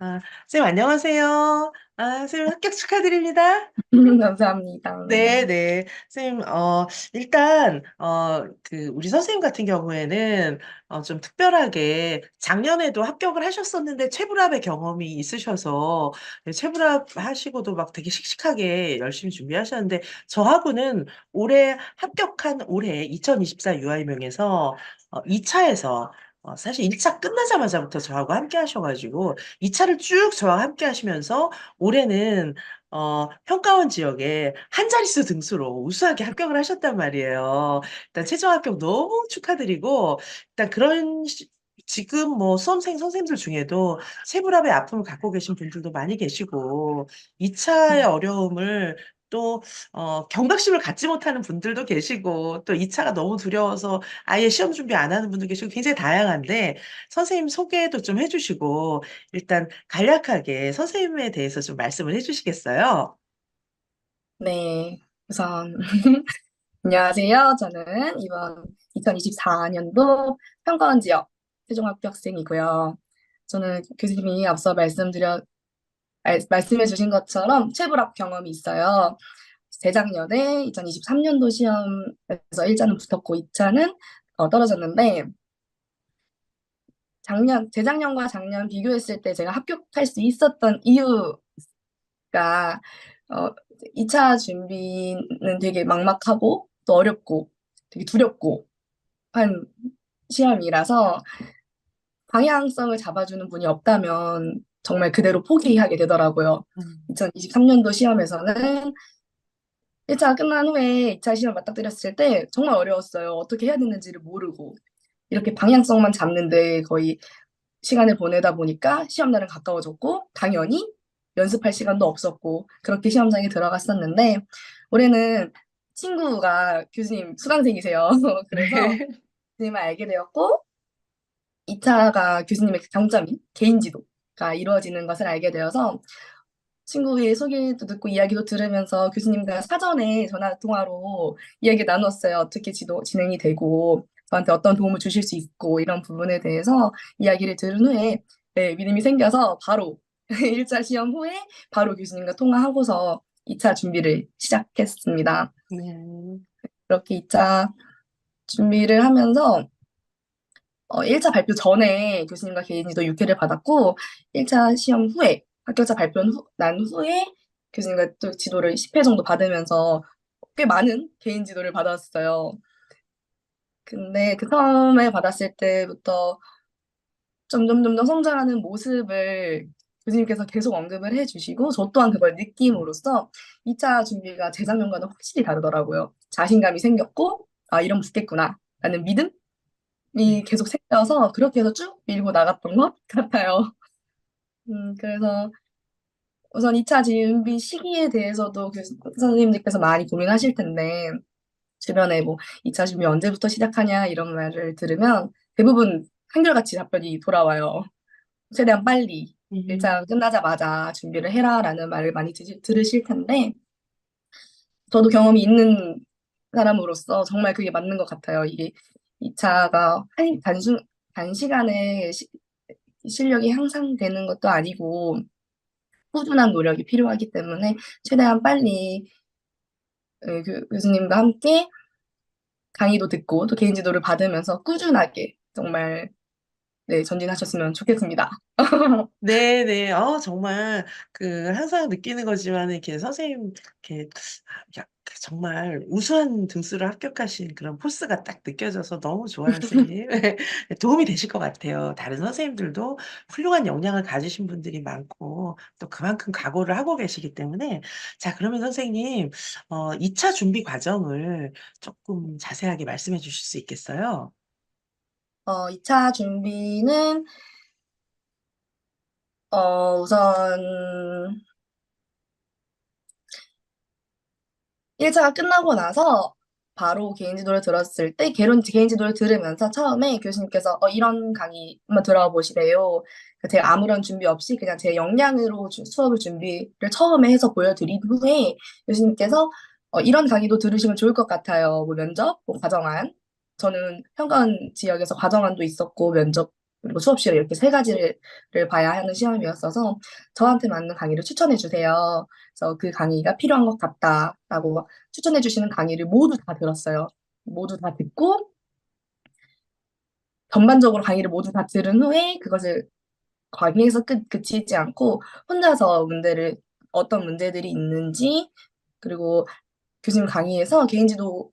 선생님 안녕하세요. 선생님 합격 축하드립니다. 감사합니다. 네네. 선생님, 일단, 우리 선생님 같은 경우에는, 좀 특별하게 작년에도 합격을 하셨었는데 최불합의 경험이 있으셔서, 네, 최불합 하시고도 막 되게 씩씩하게 열심히 준비하셨는데, 저하고는 올해 2024 유아이명에서, 2차에서, 사실 1차 끝나자마자부터 저하고 함께 하셔가지고, 2차를 쭉 저와 함께 하시면서, 올해는 평가원 지역에 한 자릿수 등수로 우수하게 합격을 하셨단 말이에요. 일단 최종 합격 너무 축하드리고, 일단 지금 뭐 수험생 선생님들 중에도 체불압의 아픔을 갖고 계신 분들도 많이 계시고, 2차의 어려움을 또, 경각심을 갖지 못하는 분들도 계시고, 또 2차가 너무 두려워서 아예 시험 준비 안 하는 분도 계시고, 굉장히 다양한데, 선생님 소개도 좀 해주시고, 일단 간략하게 선생님에 대해서 좀 말씀을 해주시겠어요? 네, 우선 안녕하세요. 저는 이번 2024년도 평가원 지역 최종 합격생이고요. 저는 교수님이 앞서 말씀해 주신 것처럼 체불합 경험이 있어요. 재작년에 2023년도 시험에서 1차는 붙었고 2차는 떨어졌는데 재작년과 작년 비교했을 때 제가 합격할 수 있었던 이유가 어, 2차 준비는 되게 막막하고 또 어렵고 되게 두렵고 한 시험이라서 방향성을 잡아주는 분이 없다면 정말 그대로 포기하게 되더라고요. 음. 2023년도 시험에서는 1차 끝난 후에 2차 시험 맞닥뜨렸을 때 정말 어려웠어요. 어떻게 해야 되는지를 모르고 이렇게 방향성만 잡는데 거의 시간을 보내다 보니까 시험날은 가까워졌고 당연히 연습할 시간도 없었고 그렇게 시험장에 들어갔었는데 올해는 친구가 교수님 수강생이세요. 그래서 네. 교수님을 알게 되었고 2차가 교수님의 강점인 개인 지도가 이루어지는 것을 알게 되어서 친구의 소개도 듣고 이야기도 들으면서 교수님과 사전에 전화 통화로 이야기 나눴어요. 어떻게 진행이 되고 저한테 어떤 도움을 주실 수 있고 이런 부분에 대해서 이야기를 들은 후에 네, 믿음이 생겨서 바로 1차 시험 후에 바로 교수님과 통화하고서 2차 준비를 시작했습니다. 네. 그렇게 2차 준비를 하면서 1차 발표 전에 교수님과 개인지도 6회를 받았고 1차 시험 후에 합격자 난 후에 교수님과 또 지도를 10회 정도 받으면서 꽤 많은 개인 지도를 받았어요. 근데 그 처음에 받았을 때부터 점점 성장하는 모습을 교수님께서 계속 언급을 해주시고 저 또한 그걸 느낌으로써 2차 준비가 재작년과는 확실히 다르더라고요. 자신감이 생겼고 아 이러면 붙겠구나 라는 믿음이 네. 계속 생겨서 그렇게 해서 쭉 밀고 나갔던 것 같아요. 그래서 우선 2차 준비 시기에 대해서도 선생님들께서 많이 고민하실 텐데 주변에 뭐 2차 준비 언제부터 시작하냐 이런 말을 들으면 대부분 한결같이 답변이 돌아와요. 최대한 빨리 1차 음. 끝나자마자 준비를 해라라는 말을 많이 들으실 텐데 저도 경험이 있는 사람으로서 정말 그게 맞는 것 같아요. 이게 2차가 단시간에 실력이 향상되는 것도 아니고 꾸준한 노력이 필요하기 때문에 최대한 빨리 교수님과 함께 강의도 듣고 또 개인 지도를 받으면서 꾸준하게 정말 네, 전진하셨으면 좋겠습니다. 네네. 정말, 항상 느끼는 거지만, 이렇게 선생님, 이렇게, 정말 우수한 등수를 합격하신 그런 포스가 딱 느껴져서 너무 좋아요, 선생님. 도움이 되실 것 같아요. 다른 선생님들도 훌륭한 역량을 가지신 분들이 많고, 또 그만큼 각오를 하고 계시기 때문에. 자, 그러면 선생님, 2차 준비 과정을 조금 자세하게 말씀해 주실 수 있겠어요? 2차 준비는 우선 1차가 끝나고 나서 바로 개인 지도를 들었을 때 개인 지도를 들으면서 처음에 교수님께서 이런 강의 한번 들어봐 보시래요. 제가 아무런 준비 없이 그냥 제 역량으로 수업을 준비를 처음에 해서 보여드린 후에 교수님께서 이런 강의도 들으시면 좋을 것 같아요. 뭐 면접, 뭐 과정안. 저는 평가원 지역에서 과정안도 있었고 면접 그리고 수업시험 이렇게 세 가지를 봐야 하는 시험이었어서 저한테 맞는 강의를 추천해 주세요. 그래서 그 강의가 필요한 것 같다라고 추천해 주시는 강의를 모두 다 들었어요. 모두 다 듣고 전반적으로 강의를 모두 다 들은 후에 그것을 강의에서 그치지 않고 혼자서 어떤 문제들이 있는지 그리고 교수님 강의에서 개인지도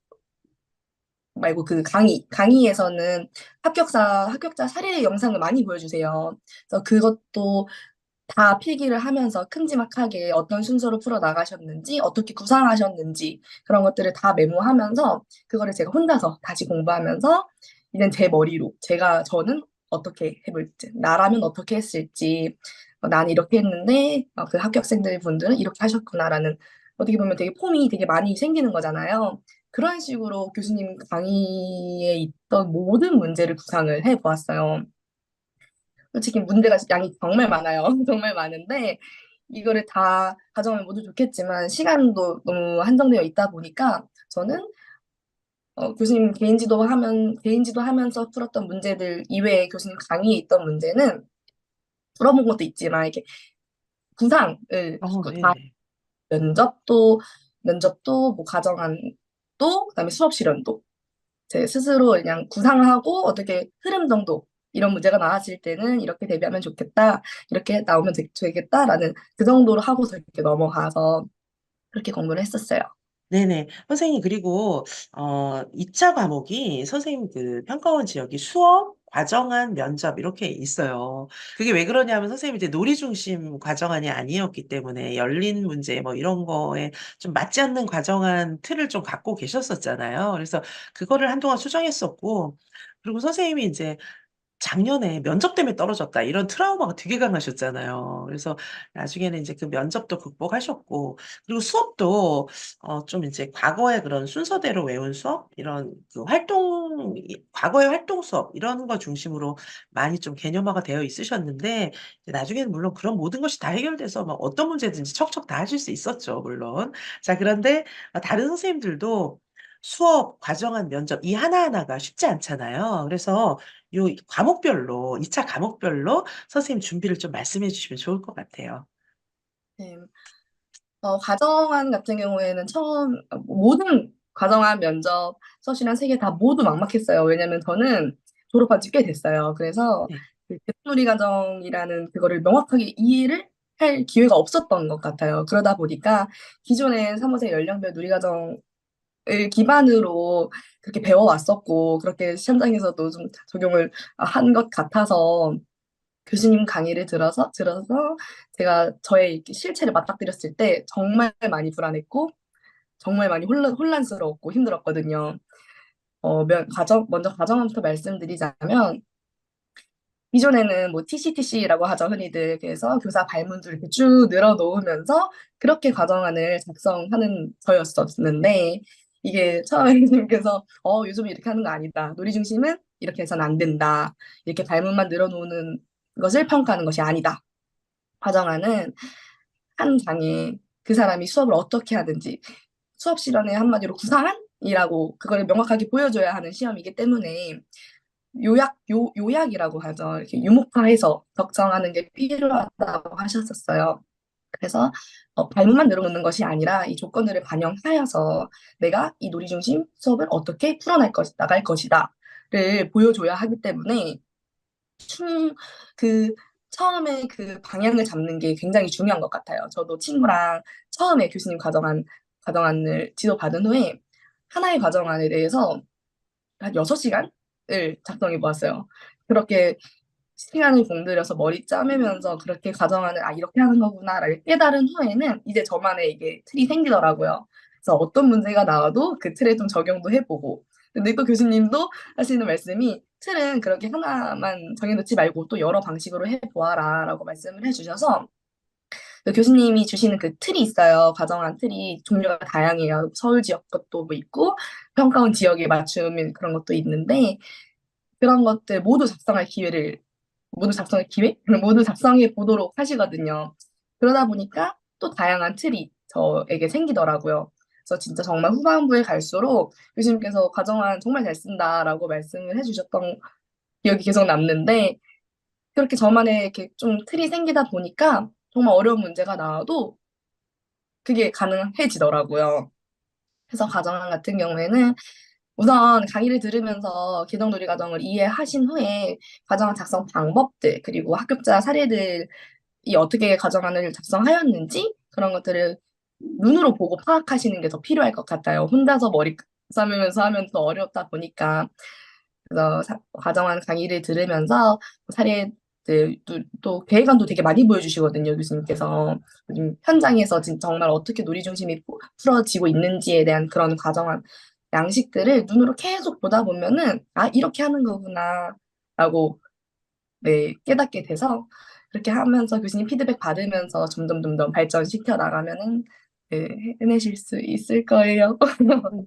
말고 그 강의에서는 합격자 사례 영상을 많이 보여주세요. 그래서 그것도 다 필기를 하면서 큼지막하게 어떤 순서로 풀어 나가셨는지, 어떻게 구상하셨는지, 그런 것들을 다 메모하면서, 그거를 제가 혼자서 다시 공부하면서, 이젠 제 머리로, 저는 어떻게 해볼지, 나라면 어떻게 했을지, 난 이렇게 했는데, 그 합격생들 분들은 이렇게 하셨구나라는, 어떻게 보면 되게 폼이 되게 많이 생기는 거잖아요. 그런 식으로 교수님 강의에 있던 모든 문제를 구상을 해보았어요. 솔직히 문제가 양이 정말 많아요. 정말 많은데 이거를 다 가져가면 모두 좋겠지만 시간도 너무 한정되어 있다 보니까 저는 교수님 개인지도 하면서 풀었던 문제들 이외에 교수님 강의에 있던 문제는 풀어본 것도 있지만 이렇게 구상을 다 네네. 면접도 면접도 뭐 가정안도 그다음에 수업 실현도 제 스스로 그냥 구상하고 어떻게 흐름 정도 이런 문제가 나왔을 때는 이렇게 대비하면 좋겠다, 이렇게 나오면 되겠다라는 그 정도로 하고서 이렇게 넘어가서 그렇게 공부를 했었어요. 네네. 선생님 그리고 2차 과목이 선생님 그 평가원 지역이 수업, 과정안, 면접 이렇게 있어요. 그게 왜 그러냐면 선생님이 이제 놀이 중심 과정안이 아니었기 때문에 열린 문제 뭐 이런 거에 좀 맞지 않는 과정안 틀을 좀 갖고 계셨었잖아요. 그래서 그거를 한동안 수정했었고 그리고 선생님이 이제 작년에 면접 때문에 떨어졌다 이런 트라우마가 되게 강하셨잖아요. 그래서 나중에는 이제 그 면접도 극복하셨고 그리고 수업도 좀 이제 과거의 그런 순서대로 외운 수업 이런 그 활동 과거의 활동 수업 이런 거 중심으로 많이 좀 개념화가 되어 있으셨는데 이제 나중에는 물론 그런 모든 것이 다 해결돼서 막 어떤 문제든지 척척 다 하실 수 있었죠, 물론. 자, 그런데 다른 선생님들도 수업, 과정한 면접 이 하나하나가 쉽지 않잖아요. 그래서 요 과목별로 2차 과목별로 선생님 준비를 좀 말씀해 주시면 좋을 것 같아요. 네. 과정안 같은 경우에는 모든 과정안, 면접, 수시랑 세 개 다 모두 막막했어요. 왜냐면 저는 졸업한 지 꽤 됐어요. 그래서 네. 그 대학놀이 과정이라는 그거를 명확하게 이해를 할 기회가 없었던 것 같아요. 그러다 보니까 기존의 3호세 연령별 누리과정을 기반으로 그렇게 배워왔었고, 그렇게 시험장에서도 좀 적용을 한 것 같아서 교수님 강의를 들어서 제가 저의 이렇게 실체를 맞닥뜨렸을 때 정말 많이 불안했고 정말 많이 혼란스러웠고 힘들었거든요. 먼저 과정부터 말씀드리자면 이전에는 뭐 TCTC라고 하죠, 흔히들. 그래서 교사 발문들 이렇게 쭉 늘어놓으면서 그렇게 과정안을 작성하는 저였었는데 이게 처음에 교수님께서 요즘 이렇게 하는 거 아니다. 놀이 중심은 이렇게 해서는 안 된다. 이렇게 발문만 늘어놓는 것을 평가하는 것이 아니다. 과정안은 한 장에 그 사람이 수업을 어떻게 하든지 수업 시간에 한마디로 구상안이라고 그걸 명확하게 보여줘야 하는 시험이기 때문에 요약이라고 하죠. 이렇게 유목화해서 적정하는 게 필요하다고 하셨었어요. 그래서 발문만 늘어놓는 것이 아니라 이 조건들을 반영하여서 내가 이 놀이 중심 수업을 어떻게 나갈 것이다를 보여줘야 하기 때문에 충, 그, 처음에 그 방향을 잡는 게 굉장히 중요한 것 같아요. 저도 친구랑 처음에 교수님 과정안을 지도받은 후에 하나의 과정안에 대해서 한 6시간을 작성해 보았어요. 그렇게 시간을 공들여서 머리 짜매면서 그렇게 과정안을 이렇게 하는 거구나를 깨달은 후에는 이제 저만의 이게 틀이 생기더라고요. 그래서 어떤 문제가 나와도 그 틀에 좀 적용도 해보고. 근데 또 교수님도 하시는 말씀이 틀은 그렇게 하나만 정해놓지 말고 또 여러 방식으로 해보아라라고 말씀을 해주셔서 그 교수님이 주시는 그 틀이 있어요. 과정안 틀이 종류가 다양해요. 서울 지역 것도 뭐 있고 평가원 지역에 맞춤인 그런 것도 있는데 그런 것들 모두 작성할 기회? 모두 작성해 보도록 하시거든요. 그러다 보니까 또 다양한 틀이 저에게 생기더라고요. 그래서 진짜 정말 후반부에 갈수록 교수님께서 과정안 정말 잘 쓴다라고 말씀을 해주셨던 기억이 계속 남는데 그렇게 저만의 이렇게 좀 틀이 생기다 보니까 정말 어려운 문제가 나와도 그게 가능해지더라고요. 그래서 과정안 같은 경우에는 우선 강의를 들으면서 계정놀이 과정을 이해하신 후에 과정안 작성 방법들 그리고 합격자 사례들이 어떻게 과정안을 작성하였는지 그런 것들을 눈으로 보고 파악하시는 게 더 필요할 것 같아요. 혼자서 머리 싸매면서 하면 더 어렵다 보니까. 그래서 과정한 강의를 들으면서 사례들 또 계획안도 되게 많이 보여주시거든요, 교수님께서. 요즘 현장에서 정말 어떻게 놀이 중심이 풀어지고 있는지에 대한 그런 과정한 양식들을 눈으로 계속 보다 보면은 아, 이렇게 하는 거구나 라고 네, 깨닫게 돼서 그렇게 하면서 교수님 피드백 받으면서 점점 발전시켜 나가면은 네, 해내실 수 있을 거예요. 음.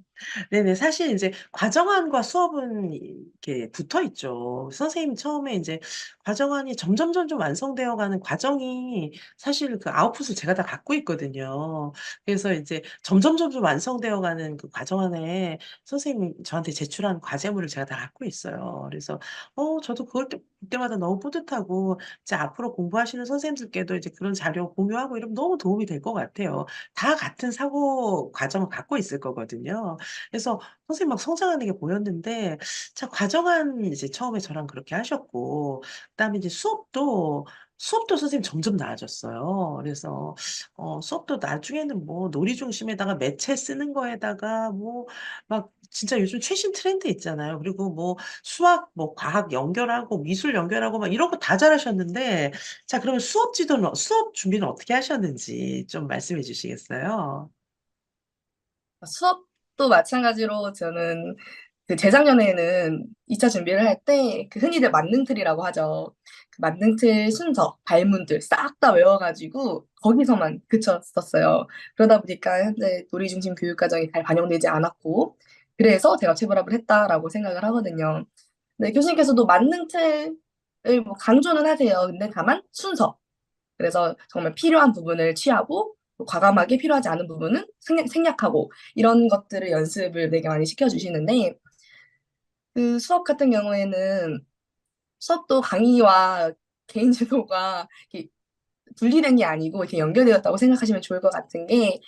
네네. 사실 이제 과정안과 수업은 이렇게 붙어 있죠. 선생님이 처음에 인제 과정안이 점점 완성되어 가는 과정이 사실 그 아웃풋을 제가 다 갖고 있거든요. 그래서 이제 점점 완성되어 가는 그 과정안에 선생님이 저한테 제출한 과제물을 제가 다 갖고 있어요. 그래서 저도 그때마다 너무 뿌듯하고 이제 앞으로 공부하시는 선생님들께도 이제 그런 자료 공유하고 이러면 너무 도움이 될 것 같아요. 다 같은 사고 과정을 갖고 있을 거거든요. 그래서 선생님 막 성장하는 게 보였는데 자 과정한 이제 처음에 저랑 그렇게 하셨고 그다음에 이제 수업도 선생님 점점 나아졌어요. 그래서 수업도 나중에는 뭐 놀이 중심에다가 매체 쓰는 거에다가 뭐 막 진짜 요즘 최신 트렌드 있잖아요. 그리고 뭐 수학 뭐 과학 연결하고 미술 연결하고 막 이런 거 다 잘하셨는데 자 그러면 수업 준비는 어떻게 하셨는지 좀 말씀해 주시겠어요? 수업도 마찬가지로 저는 그 재작년에는 2차 준비를 할 때 그 흔히들 만능틀이라고 하죠. 그 만능틀 순서, 발문들 싹 다 외워가지고 거기서만 그쳤었어요. 그러다 보니까 현재 놀이 중심 교육 과정이 잘 반영되지 않았고 그래서 제가 체불합을 했다라고 생각을 하거든요. 네, 교수님께서도 만능틀을 뭐 강조는 하세요. 근데 다만 순서, 그래서 정말 필요한 부분을 취하고 과감하게 필요하지 않은 부분은 생략하고 이런 것들을 연습을 되게 많이 시켜주시는데 그 수업 같은 경우에는 수업도 강의와 개인 지도가 이렇게 분리된 게 아니고 이렇게 연결되었다고 생각하시면 좋을 것 같은 게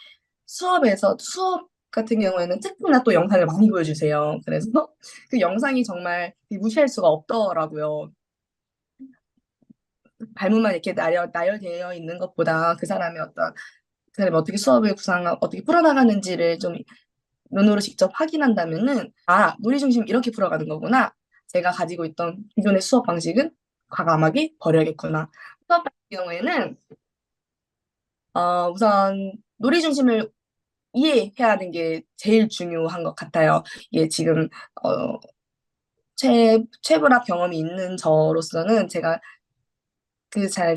수업 같은 경우에는 특히나 또 영상을 많이 보여주세요. 그래서 그 영상이 정말 무시할 수가 없더라고요. 발문만 이렇게 나열되어 있는 것보다 그 사람의 어떤 그 사람이 어떻게 수업을 어떻게 풀어나가는지를 좀 눈으로 직접 확인한다면은, 아, 놀이 중심 이렇게 풀어가는 거구나. 제가 가지고 있던 기존의 수업 방식은 과감하게 버려야겠구나. 수업 같은 경우에는, 우선 놀이 중심을 이해해야 하는 게 제일 중요한 것 같아요. 이게 지금, 어, 최불합 경험이 있는 저로서는 제가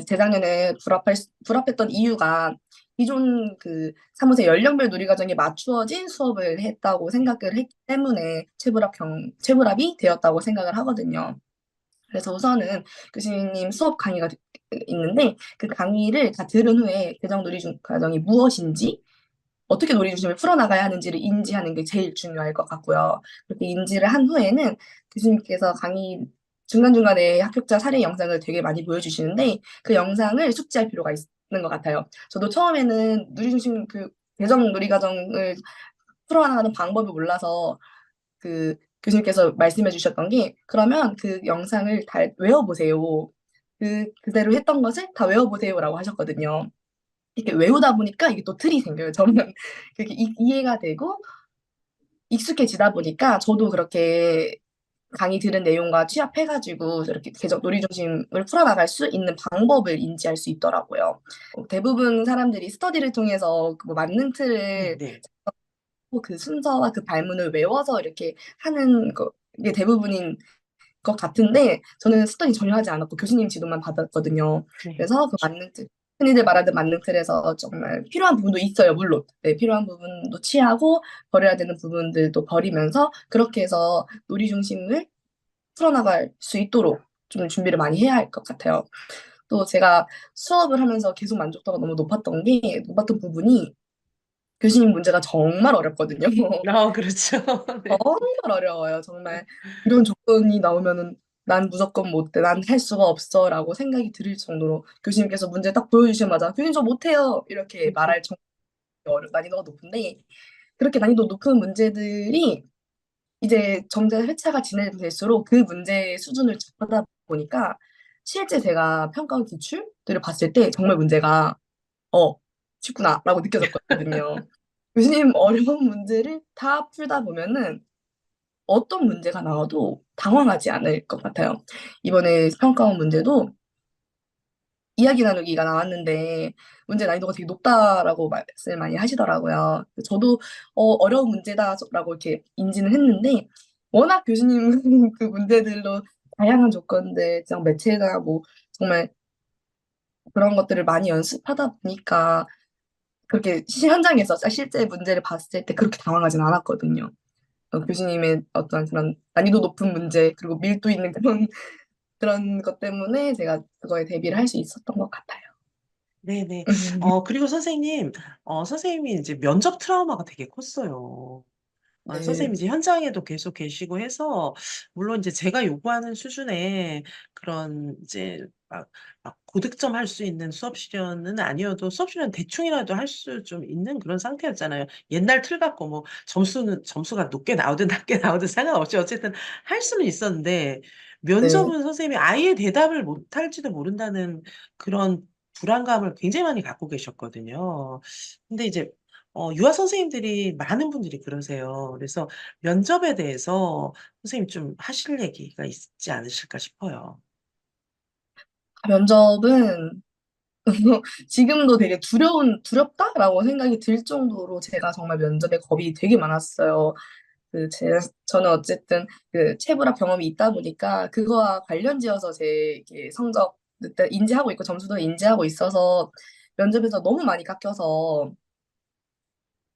재작년에 불합했던 이유가 기존 그 사무소 연령별 누리과정에 맞추어진 수업을 했다고 생각을 했기 때문에 체불합이 되었다고 생각을 하거든요. 그래서 우선은 교수님 수업 강의가 있는데 그 강의를 다 들은 후에 개정 놀이 과정이 무엇인지 어떻게 놀이 중심을 풀어나가야 하는지를 인지하는 게 제일 중요할 것 같고요. 그렇게 인지를 한 후에는 교수님께서 강의 중간중간에 합격자 사례 영상을 되게 많이 보여주시는데 그 영상을 숙지할 필요가 있는 것 같아요. 저도 처음에는 놀이 중심 그 개정 놀이 과정을 풀어나가는 방법을 몰라서 그 교수님께서 말씀해 주셨던 게 그러면 그 영상을 다 외워보세요. 그대로 했던 것을 다 외워보세요라고 하셨거든요. 이렇게 외우다 보니까 이게 또 틀이 생겨요. 저는 그게 이해가 되고 익숙해지다 보니까 저도 그렇게 강의 들은 내용과 취합해가지고 이렇게 계속 놀이 중심을 풀어나갈 수 있는 방법을 인지할 수 있더라고요. 대부분 사람들이 스터디를 통해서 그뭐 맞는 틀을 네네. 잡고 그 순서와 그 발문을 외워서 이렇게 하는 게 대부분인 것 같은데 저는 스터디 전혀 하지 않았고 교수님 지도만 받았거든요. 네. 그래서 그 만능틀 흔히들 말하는 만능틀에서 정말 필요한 부분도 있어요, 물론. 네, 필요한 부분도 취하고 버려야 되는 부분들도 버리면서 그렇게 해서 놀이 중심을 풀어나갈 수 있도록 좀 준비를 많이 해야 할 것 같아요. 또 제가 수업을 하면서 계속 만족도가 너무 높았던 부분이 교수님 문제가 정말 어렵거든요. 그렇죠. 네. 정말 어려워요. 정말 이런 조건이 나오면은 난 무조건 못돼. 난 할 수가 없어. 라고 생각이 들 정도로 교수님께서 문제 딱 보여주시자마자 교수님 저 못해요. 이렇게 말할 정도로 난이도가 높은데 그렇게 난이도 높은 문제들이 이제 점점 회차가 진행될수록 그 문제의 수준을 접하다 보니까 실제 제가 평가원 기출들을 봤을 때 정말 문제가 어, 쉽구나라고 느껴졌거든요. 교수님 어려운 문제를 다 풀다 보면은 어떤 문제가 나와도 당황하지 않을 것 같아요. 이번에 평가원 문제도 이야기 나누기가 나왔는데 문제 난이도가 되게 높다라고 말씀을 많이 하시더라고요. 저도 어려운 문제다라고 이렇게 인지는 했는데 워낙 교수님 그 문제들로 다양한 조건들, 매체나 뭐 정말 그런 것들을 많이 연습하다 보니까 그렇게 현장에서 실제 문제를 봤을 때 그렇게 당황하진 않았거든요. 교수님의 어떤 그런 난이도 높은 문제 그리고 밀도 있는 그런 것 때문에 제가 그거에 대비를 할 수 있었던 것 같아요. 네네. 그리고 선생님, 선생님이 이제 면접 트라우마가 되게 컸어요. 네, 선생님이 이제 현장에도 계속 계시고 해서, 물론 이제 제가 요구하는 수준의 그런 이제 막 고득점 할 수 있는 수업 시간은 아니어도 수업 시간 대충이라도 할 수 좀 있는 그런 상태였잖아요. 옛날 틀 갖고 뭐 점수가 높게 나오든 낮게 나오든 상관없이 어쨌든 할 수는 있었는데, 네. 면접은 선생님이 아예 대답을 못할지도 모른다는 그런 불안감을 굉장히 많이 갖고 계셨거든요. 근데 이제 유아 선생님들이 많은 분들이 그러세요. 그래서 면접에 대해서 선생님 좀 하실 얘기가 있지 않으실까 싶어요. 면접은 지금도 되게 두렵다라고 생각이 들 정도로 제가 정말 면접에 겁이 되게 많았어요. 저는 어쨌든 그 체불합 경험이 있다 보니까 그거와 관련지어서 제 이렇게 성적 그때 인지하고 있고 점수도 인지하고 있어서 면접에서 너무 많이 깎여서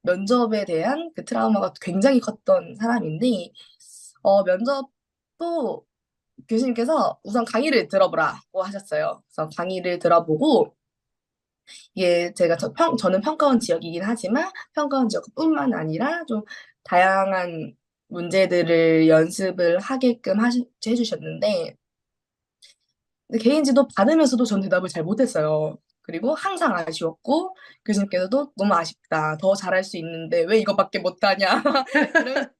면접에 대한 그 트라우마가 굉장히 컸던 사람인데 면접도 교수님께서 우선 강의를 들어보라고 하셨어요. 그래서 강의를 들어보고 이게 저는 평가원 지역이긴 하지만 평가원 지역뿐만 아니라 좀 다양한 문제들을 연습을 하게끔 해주셨는데 근데 개인지도 받으면서도 전 대답을 잘 못했어요. 그리고 항상 아쉬웠고 교수님께서도 너무 아쉽다. 더 잘할 수 있는데 왜 이거밖에 못하냐. 이러면서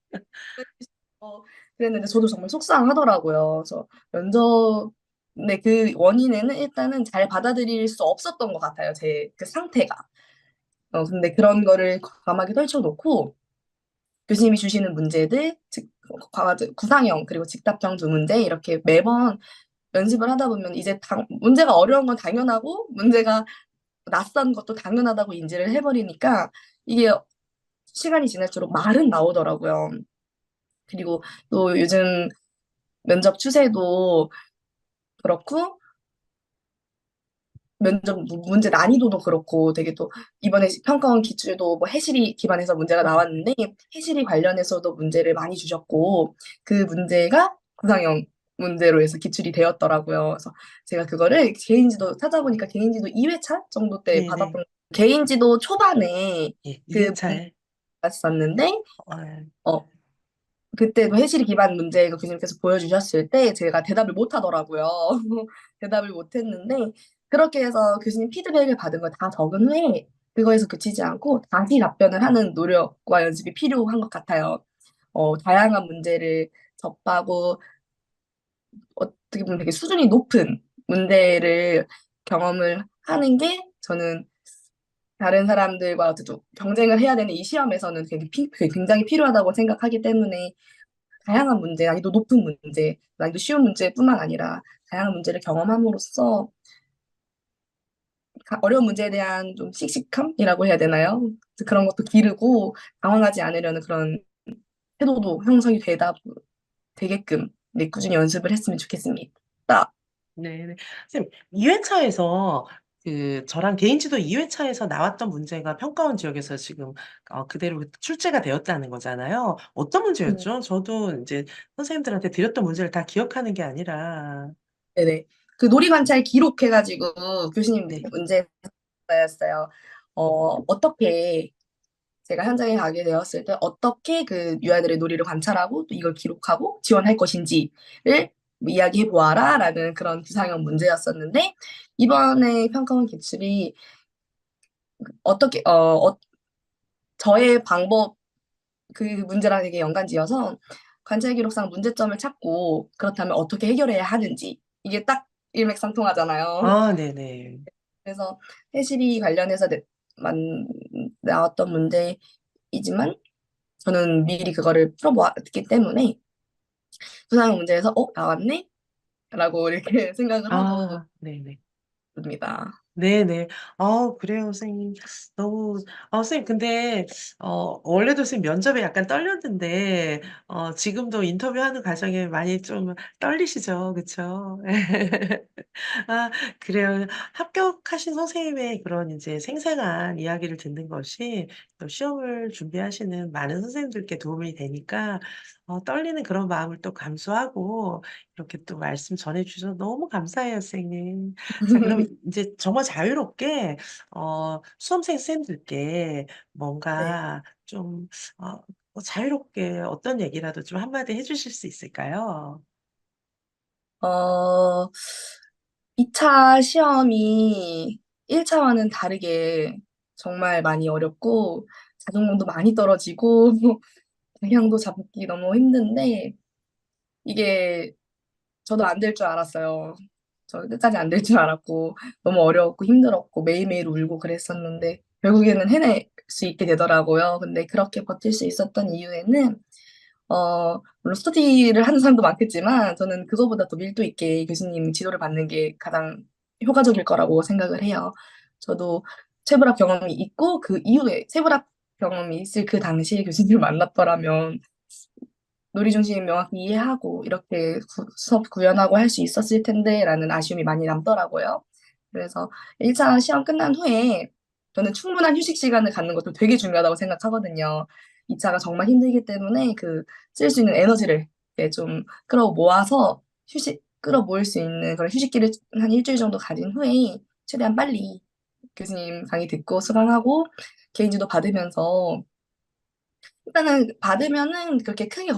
어, 그랬는데 저도 정말 속상하더라고요. 그래서 근데 그 원인에는 일단은 잘 받아들일 수 없었던 것 같아요. 제 그 상태가. 근데 그런 거를 과감하게 떨쳐놓고 교수님이 주시는 문제들, 구상형 그리고 직답형 두 문제 이렇게 매번 연습을 하다 보면 이제 문제가 어려운 건 당연하고 문제가 낯선 것도 당연하다고 인지를 해버리니까 이게 시간이 지날수록 말은 나오더라고요. 그리고 또 요즘 면접 추세도 그렇고 면접 문제 난이도도 그렇고 되게 또 이번에 평가원 기출도 뭐 해시리 기반해서 문제가 나왔는데 해시리 관련해서도 문제를 많이 주셨고 그 문제가 구상형 문제로 해서 기출이 되었더라고요. 그래서 제가 그거를 개인지도 찾아보니까 개인지도 2회차 정도 때 네네. 받았던 개인지도 초반에 예, 그 2회차에. 봤었는데 어, 어 그때도 해시리 기반 문제 그 교수님께서 보여주셨을 때 제가 대답을 못 하더라고요. 대답을 못 했는데 그렇게 해서 교수님 피드백을 받은 거 다 적은 후에 그거에서 그치지 않고 다시 답변을 하는 노력과 연습이 필요한 것 같아요. 다양한 문제를 접하고 어떻게 보면 되게 수준이 높은 문제를 경험을 하는 게 저는 다른 사람들과 어쨌든 경쟁을 해야 되는 이 시험에서는 굉장히 필요하다고 생각하기 때문에 다양한 문제, 난이도 높은 문제, 난이도 쉬운 문제뿐만 아니라 다양한 문제를 경험함으로써 어려운 문제에 대한 좀 씩씩함이라고 해야 되나요? 그런 것도 기르고 당황하지 않으려는 그런 태도도 형성이 되게끔 네, 꾸준히 연습을 했으면 좋겠습니다. 네네. 선생님, 2회차에서 저랑 개인지도 2회차에서 나왔던 문제가 평가원 지역에서 지금 그대로 출제가 되었다는 거잖아요. 어떤 음, 문제였죠? 저도 이제 선생님들한테 드렸던 문제를 다 기억하는 게 아니라. 네네. 그 놀이관찰 기록해가지고 교수님 네. 문제였어요. 어떻게 제가 현장에 가게 되었을 때 어떻게 그 유아들의 놀이를 관찰하고 또 이걸 기록하고 지원할 것인지를 뭐 이야기해 보아라라는 그런 구상형 문제였었는데 이번에 평가원 기출이 어떻게 저의 방법 그 문제랑 되게 연관지어서 관찰 기록상 문제점을 찾고 그렇다면 어떻게 해결해야 하는지 이게 딱 일맥상통하잖아요. 아, 네네. 그래서 해시리 관련해서 나왔던 문제이지만 저는 미리 그거를 풀어보았기 때문에 구상형 문제에서 나왔네? 라고 이렇게 생각을 하고 아, 네네. 있습니다. 네네. 그래요, 선생님. 너무, 선생님, 근데, 원래도 선생님 면접에 약간 떨렸는데, 지금도 인터뷰하는 과정에 많이 좀 떨리시죠? 그쵸? 아, 그래요. 합격하신 선생님의 그런 이제 생생한 이야기를 듣는 것이 또 시험을 준비하시는 많은 선생님들께 도움이 되니까, 떨리는 그런 마음을 또 감수하고, 이렇게 또 말씀 전해 주셔서 너무 감사해요, 선생님. 자, 그럼 이제 정말 자유롭게, 수험생 선생님들께 네. 뭔가 좀, 어, 자유롭게 어떤 얘기라도 좀 한마디 해주실 수 있을까요? 어, 2차 시험이 1차와는 다르게 정말 많이 어렵고 자존감도 많이 떨어지고 방향도 잡기 너무 힘든데 이게 저도 안 될 줄 알았어요. 저 끝까지 안 될 줄 알았고 너무 어려웠고 힘들었고 매일매일 울고 그랬었는데 결국에는 해낼 수 있게 되더라고요. 근데 그렇게 버틸 수 있었던 이유에는 물론 스터디를 하는 사람도 많겠지만 저는 그거보다 더 밀도 있게 교수님 지도를 받는 게 가장 효과적일 거라고 생각을 해요. 저도 체불합 경험이 있고 그 이후에 체불합 경험이 있을 그 당시에 교수님을 만났더라면 놀이 중심 명확히 이해하고 이렇게 수업 구현하고 할 수 있었을 텐데라는 아쉬움이 많이 남더라고요. 그래서 1차 시험 끝난 후에 저는 충분한 휴식 시간을 갖는 것도 되게 중요하다고 생각하거든요. 2차가 정말 힘들기 때문에 그 쓸 수 있는 에너지를 이렇게 좀 끌어 모아서 끌어 모을 수 있는 그런 휴식기를 한 일주일 정도 가진 후에 최대한 빨리 교수님 강의 듣고 수강하고 개인지도 받으면서 일단은 받으면은 그렇게 크게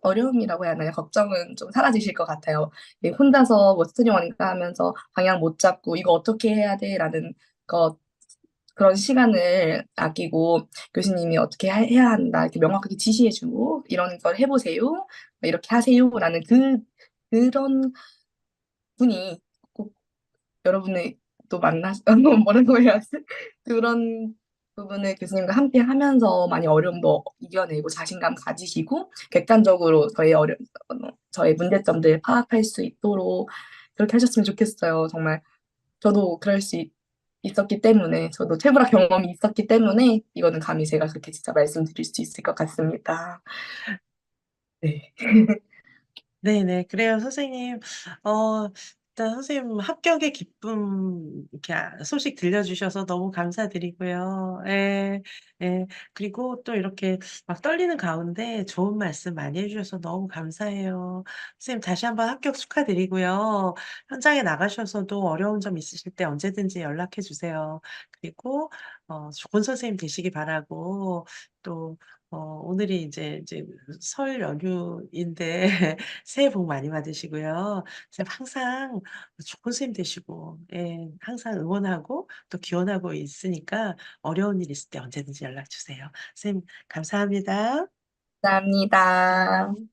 어려움이라고 해야 하나요? 걱정은 좀 사라지실 것 같아요. 예, 혼자서 뭐 스터디원인가 하면서 방향 못 잡고 이거 어떻게 해야 돼? 라는 것, 그런 시간을 아끼고 교수님이 어떻게 해야 한다. 이렇게 명확하게 지시해주고 이런 걸 해보세요. 뭐 이렇게 하세요. 라는 그런 분이 꼭 여러분의 또 뭐라고 해야 하지? 그런 부분을 교수님과 함께 하면서 많이 어려움도 이겨내고 자신감 가지시고 객관적으로 저의 문제점들 파악할 수 있도록 그렇게 하셨으면 좋겠어요. 정말 저도 있었기 때문에 저도 체브라 경험이 있었기 때문에 이거는 감히 제가 그렇게 진짜 말씀드릴 수 있을 것 같습니다. 네. 네네. 그래요, 선생님. 어, 일단 선생님 합격의 기쁨, 이렇게 소식 들려주셔서 너무 감사드리고요. 예, 예. 그리고 또 이렇게 막 떨리는 가운데 좋은 말씀 많이 해주셔서 너무 감사해요. 선생님 다시 한번 합격 축하드리고요. 현장에 나가셔서도 어려운 점 있으실 때 언제든지 연락해 주세요. 그리고, 좋은 선생님 되시기 바라고, 또, 오늘이 이제 설 연휴인데, 새해 복 많이 받으시고요. 선생님 항상 좋은 선생님 되시고, 예, 항상 응원하고 또 기원하고 있으니까 어려운 일 있을 때 언제든지 연락 주세요. 선생님, 감사합니다. 감사합니다. 네.